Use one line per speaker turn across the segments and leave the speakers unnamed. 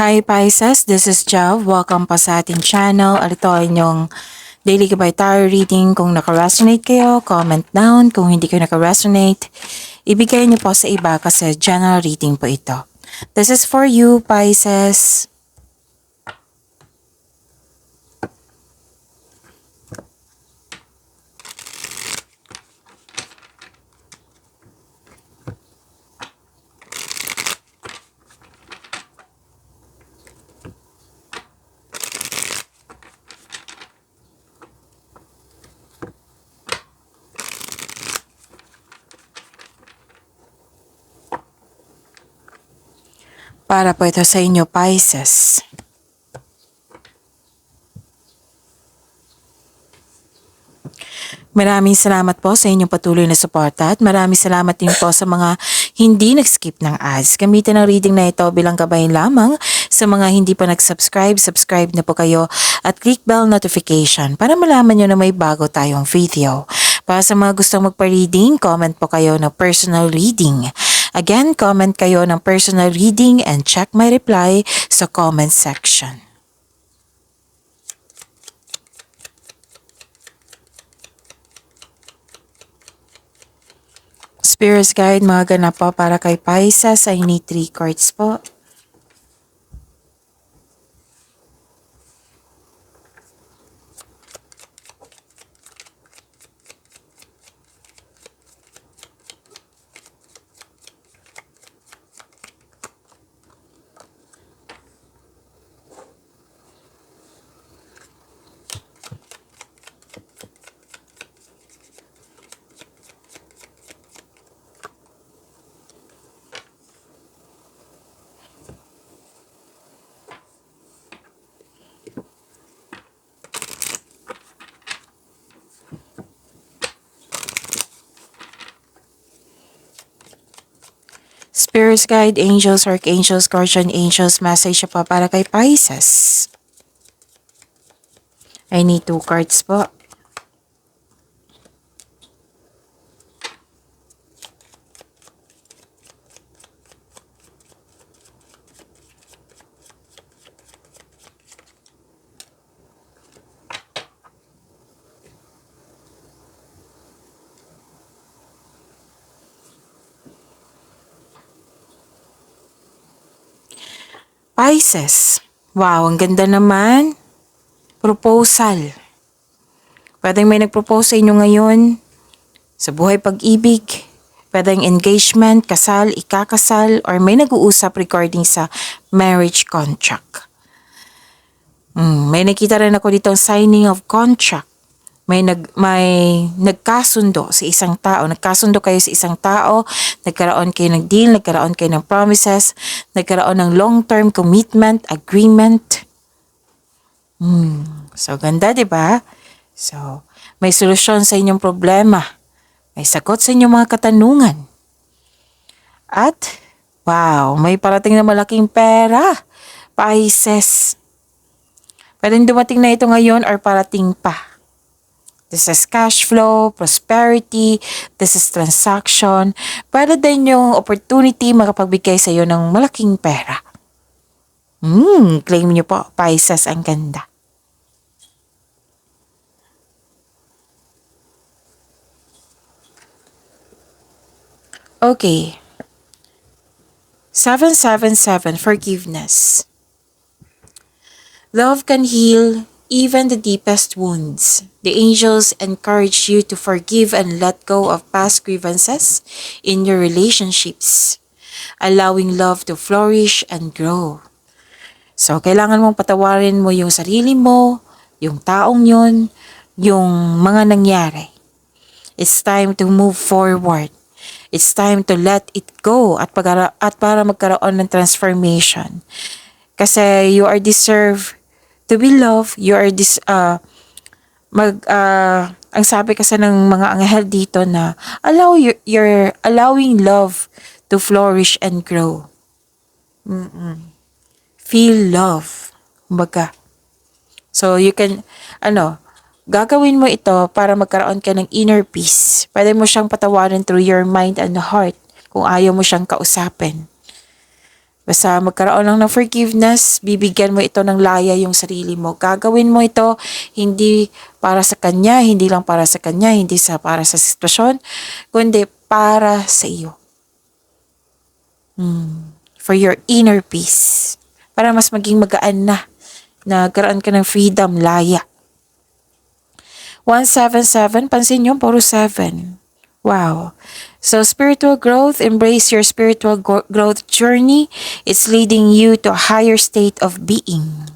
Hi Pisces, this is Jav. Welcome pa sa ating channel. Ito ay inyong daily gabay tarot reading. Kung naka-resonate kayo, comment down. Kung hindi kayo naka-resonate, ibigay niyo po sa iba kasi general reading po ito. This is for you, Pisces. Para po ito sa inyo, Pisces. Maraming salamat po sa inyong patuloy na suporta at maraming salamat din po sa mga hindi nag-skip ng ads. Gamitin ang reading na ito bilang gabay lamang sa mga hindi pa nag-subscribe. Subscribe na po kayo at click bell notification para malaman nyo na may bago tayong video. Para sa mga gustong magpa-reading, comment po kayo ng personal reading. Again, comment kayo ng personal reading and check my reply sa comment section. Spirits guide, mga ganap po para kay Pisces. I need 3 cards po. Spirits guide, angels, archangels, guardian angels, message pa para kay Pisces. I need 2 cards po. Pisces. Wow, ang ganda naman. Proposal. Pwedeng may nag-propose sa inyo ngayon sa buhay pag-ibig. Pwedeng engagement, kasal, ikakasal, or may nag-uusap regarding sa marriage contract. May nakita rin ako dito signing of contract. May nagkasundo sa isang tao. Nagkasundo kayo sa isang tao, nagkaroon kayo ng deal, nagkaroon kayo ng promises, nagkaroon ng long-term commitment, agreement. So, ganda, di ba? So, may solusyon sa inyong problema. May sagot sa inyong mga katanungan. At, wow, may parating na malaking pera. Pisces. Pwedeng dumating na ito ngayon or parating pa. This is cash flow, prosperity, this is transaction. Pwede din yung opportunity makapagbigay sa iyo ng malaking pera. Claim niyo po, Pisces, ang ganda. Okay. 777, forgiveness. Love can heal even the deepest wounds. The angels encourage you to forgive and let go of past grievances in your relationships, allowing love to flourish and grow. So, kailangan mong patawarin mo yung sarili mo, yung taong yun, yung mga nangyari. It's time to move forward. It's time to let it go at para magkaroon ng transformation. Kasi you are deserve to be loved, you are ang sabi kasi ng mga anghel dito na you're allowing love to flourish and grow. Feel love. Kumbaga. So you can gagawin mo ito para magkaroon ka ng inner peace. Pwede mo siyang patawarin through your mind and heart kung ayaw mo siyang kausapin. Basta magkaroon lang ng forgiveness, bibigyan mo ito ng laya yung sarili mo. Gagawin mo ito hindi para sa kanya, hindi lang para sa kanya, hindi para sa sitwasyon, kundi para sa iyo. For your inner peace. Para mas maging magaan na. Nagkaroon ka ng freedom, laya. 177, pansin nyo, puro 7. Wow. So spiritual growth, embrace your spiritual growth journey. It's leading you to a higher state of being.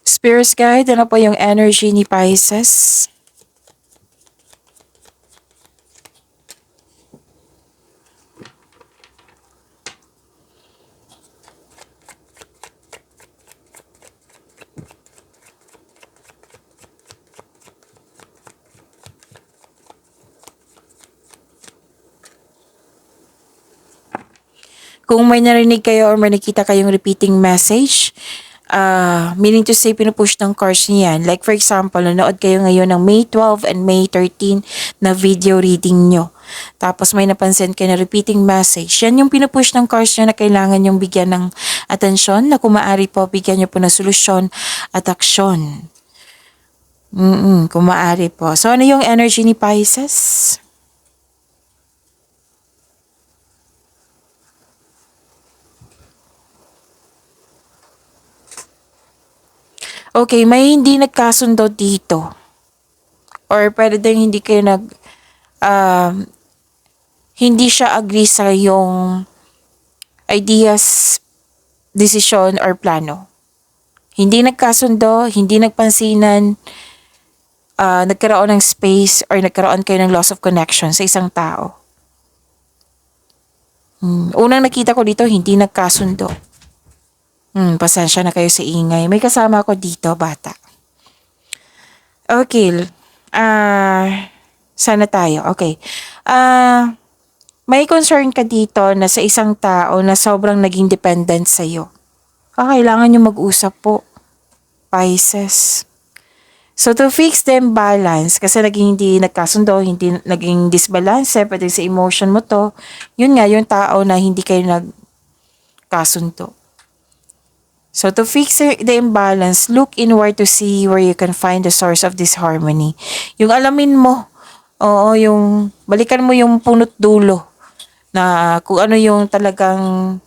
Spirit's guide, ano po yung energy ni Pisces? Kung may narinig kayo or may nakita kayong repeating message, meaning to say, pinupush ng cards niyan. Like for example, nanood kayo ngayon ng May 12 and May 13 na video reading nyo. Tapos may napansin kayo na repeating message. Yan yung pinupush ng cards nyo na kailangan yung bigyan ng atensyon, na kung maaari po, bigyan nyo po ng solusyon at aksyon. Kung maaari po. So ano yung energy ni Pisces? Okay, may hindi nagkasundo dito. Or pwede din hindi kayo hindi siya agree sa yung ideas, decision, or plano. Hindi nagkasundo, hindi nagpansinan, nagkaroon ng space, or nagkaroon kayo ng loss of connection sa isang tao. Unang nakita ko dito, hindi nagkasundo. Pasensya na kayo sa ingay. May kasama ako dito, bata. Okay. Sana tayo. Okay. May concern ka dito na sa isang tao na sobrang naging dependent sa'yo. Kailangan nyo mag-usap po, Pisces. So to fix the imbalance, kasi naging hindi nagkasundo, hindi naging disbalance, pwede sa emotion mo to, yun nga, yung tao na hindi kayo nagkasundo. So to fix the imbalance, look inward to see where you can find the source of this harmony. Yung alamin mo, yung balikan mo yung punot dulo na kung ano yung talagang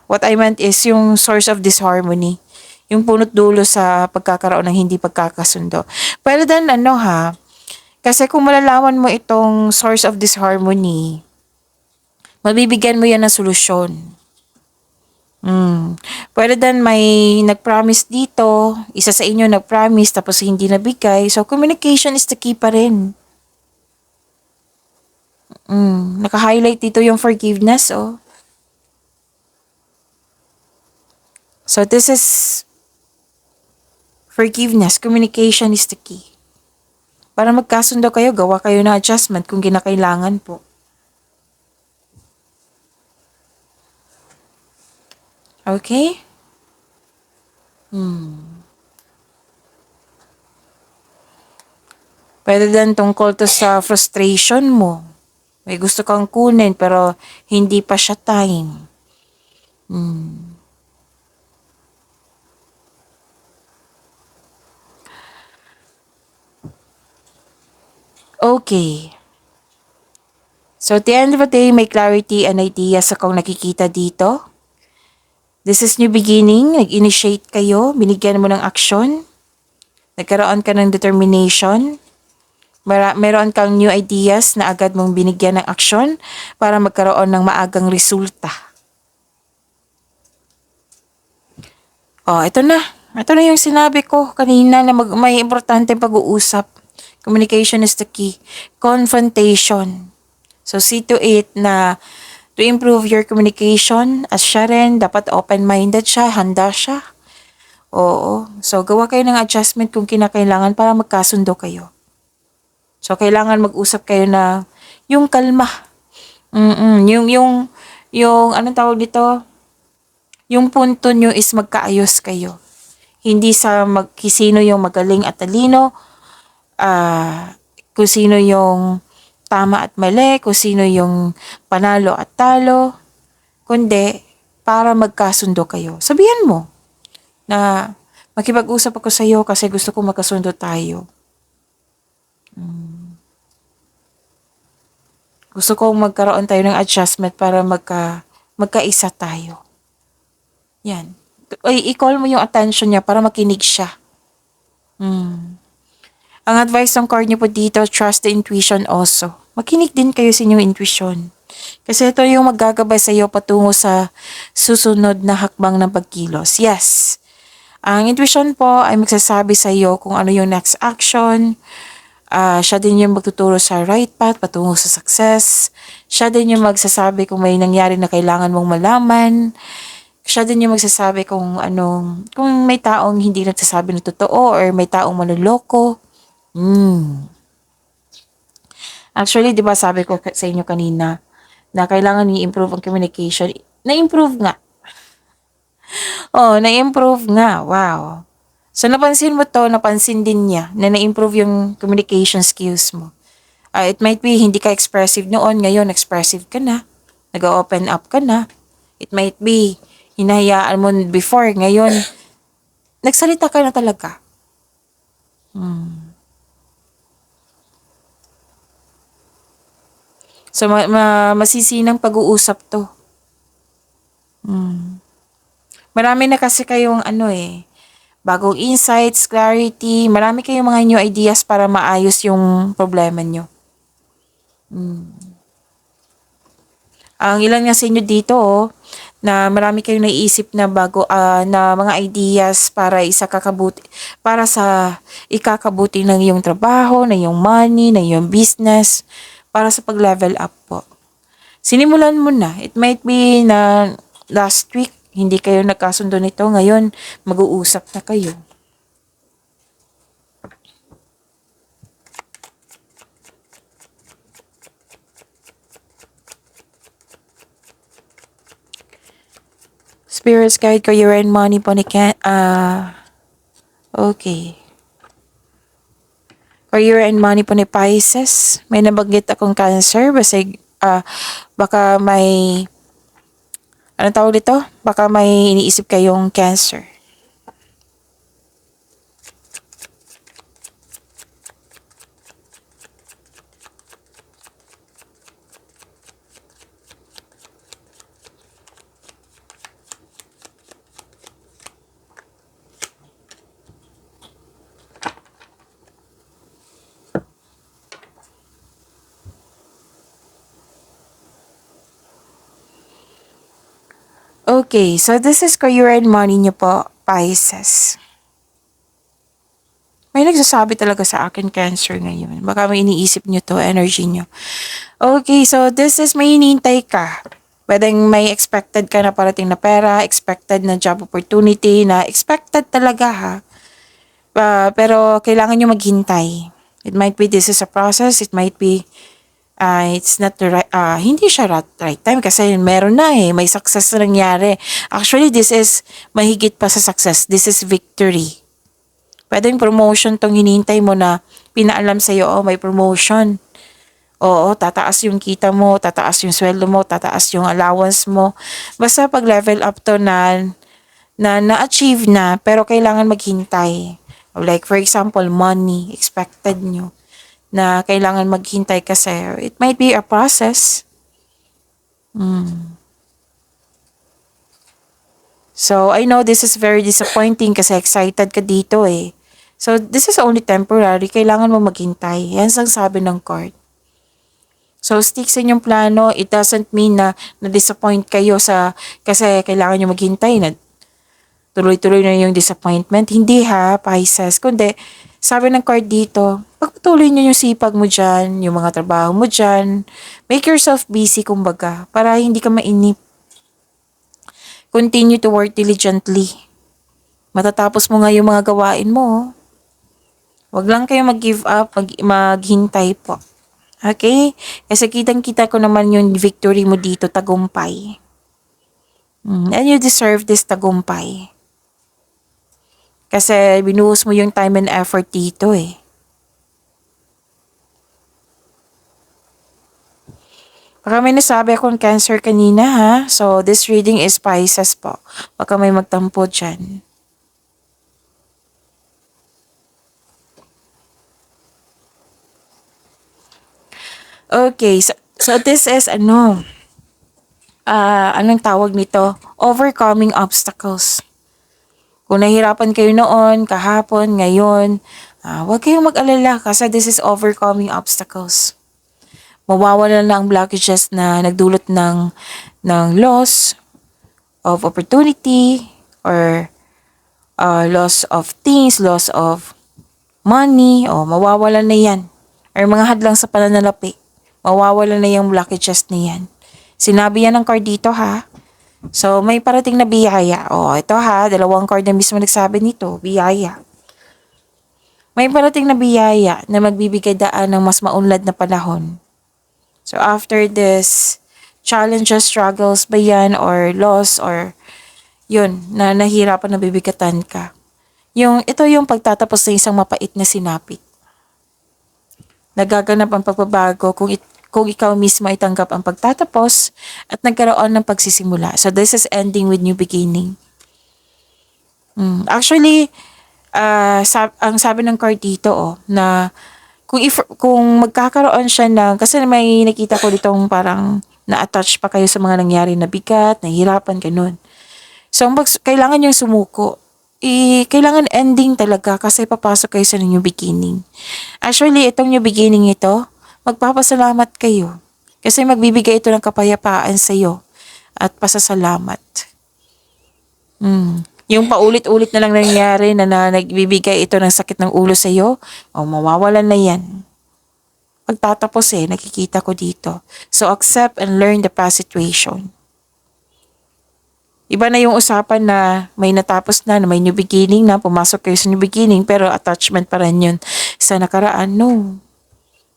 what I meant is yung source of this harmony. Yung punot dulo sa pagkakaroon ng hindi pagkakasundo. Pero then kasi kung malalaman mo itong source of this harmony, mabibigyan mo yan ng solusyon. Pwede din may nag-promise dito, isa sa inyo nag-promise tapos hindi nabigay. So, communication is the key pa rin. Naka-highlight dito yung forgiveness, So, this is forgiveness. Communication is the key. Para magkasundo kayo, gawa kayo na adjustment kung kinakailangan po. Okay? Pwede din tungkol to sa frustration mo. May gusto kang kunin pero hindi pa siya time. Okay. So at the end of the day, may clarity and ideas akong nakikita dito. This is new beginning. Nag-initiate kayo. Binigyan mo ng aksyon. Nagkaroon ka ng determination. Meron kang new ideas na agad mong binigyan ng aksyon para magkaroon ng maagang resulta. Ito na. Ito na yung sinabi ko kanina na may importante pag-uusap. Communication is the key. Confrontation. So see to it na to improve your communication, as siya rin, dapat open-minded siya, handa siya. Oo. So, gawa kayo ng adjustment kung kinakailangan para magkasundo kayo. So, kailangan mag-usap kayo na yung kalma. Yung anong tawag dito? Yung punto nyo is magkaayos kayo. Hindi sa sino yung magaling at talino, kung sino yung tama at mali, kung sino yung panalo at talo, kundi para magkasundo kayo. Sabihan mo na makipag-usap ako sa iyo kasi gusto kong magkasundo tayo. Gusto kong magkaroon tayo ng adjustment para magkaisa tayo. Yan. Ay, i-call mo yung attention niya para makinig siya. Ang advice ng card niyo po dito, trust the intuition also. Makinig din kayo sa inyong intuition. Kasi ito yung maggagabay sa iyo patungo sa susunod na hakbang ng pagkilos. Yes. Ang intuition po ay magsasabi sa iyo kung ano yung next action. Siya din yung magtuturo sa right path patungo sa success. Siya din yung magsasabi kung may nangyari na kailangan mong malaman. Siya din yung magsasabi kung may taong hindi nagsasabi ng totoo or may taong manloloko. Actually, di ba sabi ko sa inyo kanina na kailangan i-improve ang communication. Na-improve nga. Oh, na-improve nga. Wow. So, napansin mo to, napansin din niya na na-improve yung communication skills mo. It might be hindi ka expressive noon, ngayon expressive ka na. Nag-open up ka na. It might be hinahayaan mo before, ngayon nagsalita ka na talaga. So, masisinang pag-uusap to. Marami na kasi kayong bagong insights, clarity, marami kayong mga new ideas para maayos yung problema nyo. Ang ilan nga sa inyo dito, na marami kayong naiisip na na mga ideas para para sa ikakabuti ng iyong trabaho, ng iyong money, ng iyong business, para sa pag-level up po. Sinimulan mo na. It might be na last week, hindi kayo nagkasundo nito. Ngayon, mag-uusap na kayo. Spirits guide ko, career and money po ni okay. Career and money po ni Pisces. May nabanggit akong Cancer. Baka may anong tawag dito? Baka may iniisip kayong Cancer. Okay, so this is career and money niyo po, Pisces. May nagsasabi talaga sa akin, Cancer ngayon. Baka may iniisip niyo to, energy niyo. Okay, so this is may hinihintay ka. Pwedeng may expected ka na parating na pera, expected na job opportunity, na expected talaga ha. Pero kailangan nyo maghintay. It might be this is a process, it might be it's not the right, hindi siya right time kasi meron na may success na nangyari. Actually, this is mahigit pa sa success. This is victory. Pwedeng promotion tong hinihintay mo na pinaalam sa'yo, may promotion. Oo, tataas yung kita mo, tataas yung sweldo mo, tataas yung allowance mo. Basta pag level up to na-achieve na, pero kailangan maghintay. Like for example, money, expected nyo na kailangan maghintay kasi it might be a process. So, I know this is very disappointing kasi excited ka dito So, this is only temporary. Kailangan mo maghintay. Yan ang sabi ng card. So, stick sa inyong plano. It doesn't mean na na-disappoint kayo kasi kailangan nyo maghintay na tuloy-tuloy na yung disappointment. Hindi ha, Pisces. Kundi, sabi ng card dito, pagpatuloy nyo yung sipag mo dyan, yung mga trabaho mo dyan. Make yourself busy, kumbaga, para hindi ka mainip. Continue to work diligently. Matatapos mo nga yung mga gawain mo. Huwag lang kayo mag-give up, maghintay po. Okay? Kasi kitang-kita ko naman yung victory mo dito, tagumpay. And you deserve this tagumpay. Kasi binuhos mo yung time and effort dito eh. Baka may nasabi akong Cancer kanina ha. So, this reading is Pisces po. Baka may magtampo dyan. Okay, so this is anong tawag nito? Overcoming obstacles. Kung nahirapan kayo noon, kahapon, ngayon, huwag kayong mag-alala kasi this is overcoming obstacles. Mawawala na ang blockages na nagdulot ng loss of opportunity or loss of things, loss of money, o mawawala na yan. Or mga hadlang sa pananalapi, mawawala na yung blockages na yan. Sinabi yan ng card dito ha. So, may parating na biyaya. O, ito ha, dalawang card na mismo nagsabi nito, biyaya. May parating na biyaya na magbibigay daan ng mas maunlad na panahon. So, after this, challenges, struggles ba yan, or loss, or yun, na nahirapan na bibigatan ka. Ito yung pagtatapos ng isang mapait na sinapit. Nagaganap ang pagbabago kung ikaw mismo ay tanggap ang pagtatapos at nagkaroon ng pagsisimula. So this is ending with new beginning. Actually, ang sabi ng card dito na kung magkakaroon siya ng, kasi may nakita ko ditong parang na-attach pa kayo sa mga nangyari na bigat, nahihirapan, ganun. So kailangan yung sumuko. Kailangan ending talaga kasi papasok kayo sa new beginning. Actually, itong new beginning ito, magpapasalamat kayo. Kasi magbibigay ito ng kapayapaan sa iyo at pasasalamat. Yung paulit-ulit na lang nangyari na nagbibigay ito ng sakit ng ulo sa iyo, mawawalan na yan. Pagtatapos nakikita ko dito. So, accept and learn the past situation. Iba na yung usapan na may natapos na may new beginning na, pumasok kayo sa new beginning, pero attachment pa rin yun sa nakaraan. No.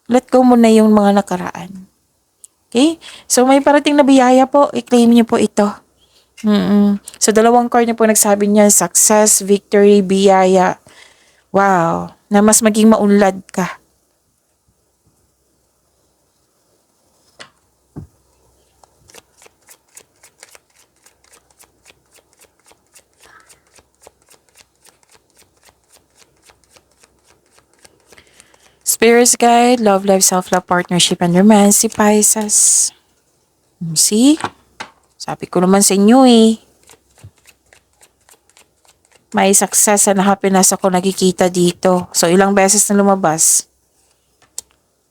Let go mo na yung mga nakaraan. Okay? So, may parating na biyaya po. I-claim niyo po ito. So, dalawang card na po nagsabi niya, success, victory, biyaya. Wow. Na mas maging maunlad ka. Spirit's Guide, Love Life, Self-Love, Partnership, and Romance, si Pisces. See? Sabi ko naman sa inyo may success and happiness ako nakikita dito. So, ilang beses na lumabas.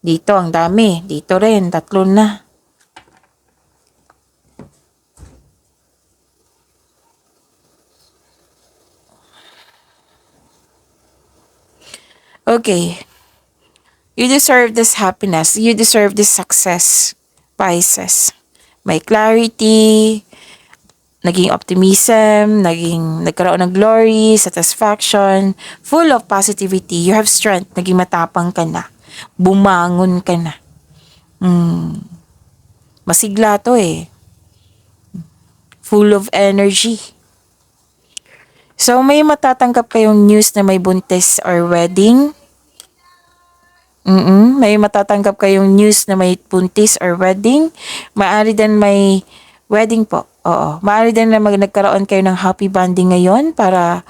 Dito, ang dami. Dito rin, 3 na. Okay. You deserve this happiness. You deserve this success, Pisces. May clarity, naging optimism, nagkaroon ng glory, satisfaction, full of positivity. You have strength, naging matapang ka na. Bumangon ka na. Masigla to Full of energy. So, may matatanggap kayong news na may buntis or wedding. May matatanggap kayong news na may buntis or wedding. Maaari din may wedding po. Oo. Maaari din na nagkaroon kayo ng happy bonding ngayon para,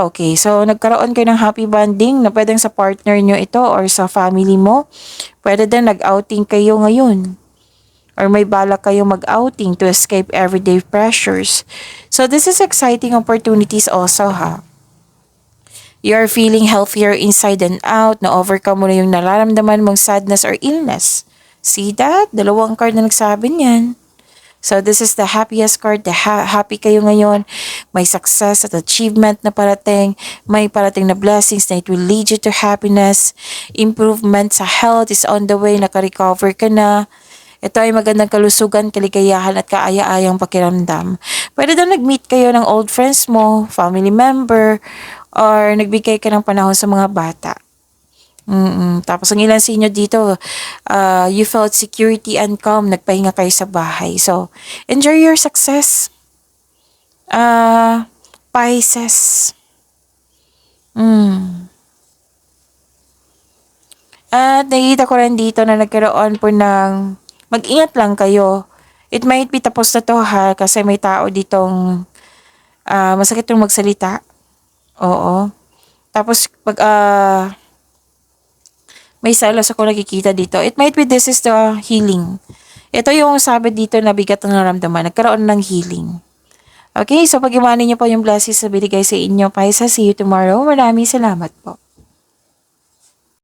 okay. So, nagkaroon kayo ng happy bonding na pwedeng sa partner nyo ito or sa family mo. Pwede din nag-outing kayo ngayon. Or may balak kayo mag-outing to escape everyday pressures. So, this is exciting opportunities also ha. You are feeling healthier inside and out, na-overcome mo na yung nararamdaman mong sadness or illness. See that? Dalawang card na nagsabi niyan. So this is the happiest card. Happy kayo ngayon. May success at achievement na parating. May parating na blessings na it will lead you to happiness. Improvement sa health is on the way. Naka-recover ka na. Ito ay magandang kalusugan, kaligayahan at kaaya-ayang pakiramdam. Pwede daw nag-meet kayo ng old friends mo, family member, or nagbigay ka ng panahon sa mga bata. Tapos ang ilan sa inyo dito, you felt security and calm, nagpahinga kayo sa bahay. So, enjoy your success. Pisces. At nakikita ko rin dito na nagkaroon po ng mag-ingat lang kayo. It might be tapos na to ha, kasi may tao ditong masakit yung magsalita. Oo. Tapos pag may selos ako nakikita dito. It might be this is the healing. Ito yung sabi dito na bigat ng naramdaman. Nagkaroon ng healing. Okay, so pag-iwanan niyo po yung blessings na binigay sa inyo. Pisces, see you tomorrow. Maraming salamat po.